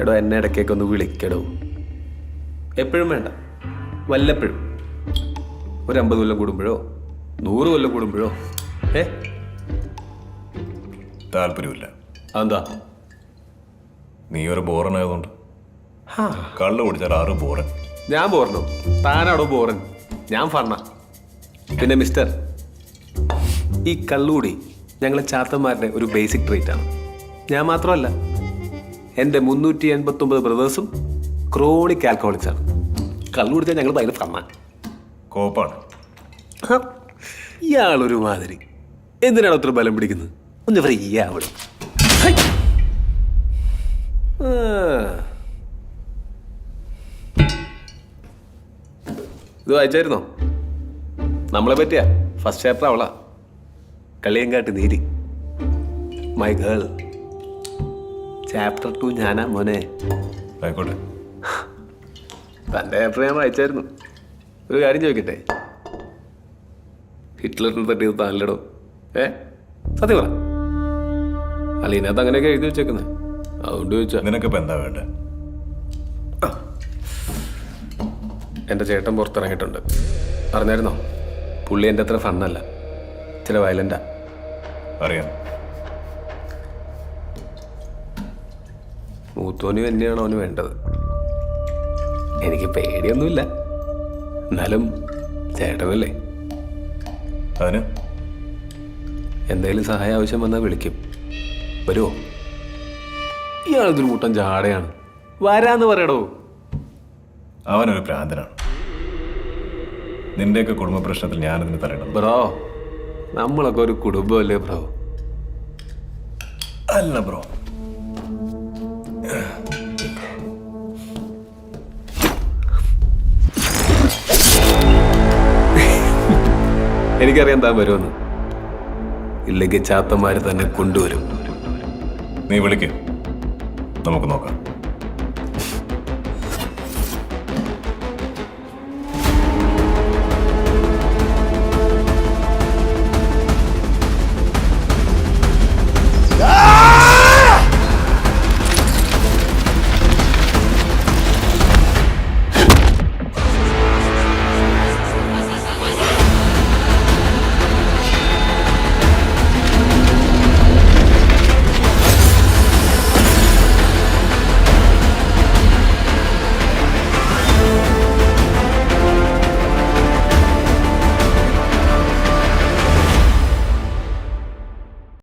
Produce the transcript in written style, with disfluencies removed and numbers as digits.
എടോ എന്നെ ഇടയ്ക്കൊക്കെ ഒന്ന് വിളിക്കടോ. എപ്പോഴും വേണ്ട, വല്ലപ്പോഴും. ഒരു 50 കൊല്ലം കൂടുമ്പോഴോ 100 കൊല്ലം കൂടുമ്പോഴോ. താല്പര്യമില്ല. അതെന്താ? നീ ഒരു ബോറനായതുകൊണ്ട്. കള്ളു കുടിച്ചാൽ 6 ബോറൻ. ഞാൻ ബോറനോ? താനാടോ ബോറൻ? ഞാൻ ഫണ്ണ. പിന്നെ മിസ്റ്റർ, ഈ കള്ളുകൂടി ഞങ്ങളെ ചാത്തന്മാരുടെ ഒരു ബേസിക് ട്രീറ്റ് ആണ്. ഞാൻ മാത്രമല്ല, എൻ്റെ 389 ബ്രദേഴ്സും ക്രോണിക് ആൽക്കഹോളിക്സ് ആണ്. കള്ളു കുടിച്ചാൽ ഞങ്ങൾ ഭയങ്കര ഫണ്ണ. കോപ്പാണ്. ഇയാളൊരു മാതിരി. എന്തിനാണ് അത്ര ബലം പിടിക്കുന്നത്? ഒന്ന് ഫ്രീ ആവണം. ഇത് വായിച്ചായിരുന്നോ? നമ്മളെ പറ്റിയാ ഫസ്റ്റ് ചാപ്റ്റർ അവളാ. Kaliyankattu Neeri, my girl. Chapter 2 ഞാനാ മോനെ. ആയിക്കോട്ടെ. തൻ്റെ ചാപ്റ്റർ ഞാൻ വായിച്ചായിരുന്നു. ഒരു കാര്യം ചോദിക്കട്ടെ, ഹിറ്റ്ലറിനെ തട്ടിയത് താനല്ലടോ? സത്യം പറ. അല്ല, ഇതിനകത്ത് അങ്ങനെയൊക്കെ എഴുതി വെച്ചേക്കുന്നത്, അതുകൊണ്ട് ചോദിച്ചാ. നിനക്കിപ്പോ എന്താ വേണ്ടേ? എൻ്റെ ചേട്ടൻ പുറത്തിറങ്ങിയിട്ടുണ്ട്, അറിഞ്ഞായിരുന്നോ? പുള്ളി എൻ്റെ അത്ര ഫണ്ണല്ല, ചില വയലൻ്റാ. അറിയാം. മൂത്തോനും തന്നെയാണ് അവന് വേണ്ടത്. എനിക്ക് പേടിയൊന്നുമില്ല, എന്നാലും ചേട്ടനല്ലേ. അതിന് എന്തെങ്കിലും സഹായം ആവശ്യം വന്നാൽ വിളിക്കും. വരുമോ? ഇയാളിതൊരു കൂട്ടം ജാടയാണ്. വരാന്ന് പറയടോ. അവനൊരു ഭ്രാന്തനാണ്. നിന്റെയൊക്കെ കുടുംബ പ്രശ്നത്തിൽ ഞാനതിന് തരണം. ബ്രോ, നമ്മളൊക്കെ ഒരു കുടുംബമല്ലേ ബ്രോ? അല്ല ബ്രോ. എനിക്കറിയാം താൻ വരുമെന്ന്. ഇല്ലെങ്കിൽ ചാത്തന്മാര് തന്നെ കൊണ്ടുവരും. നീ വിളിക്ക്, നമുക്ക് നോക്കാം.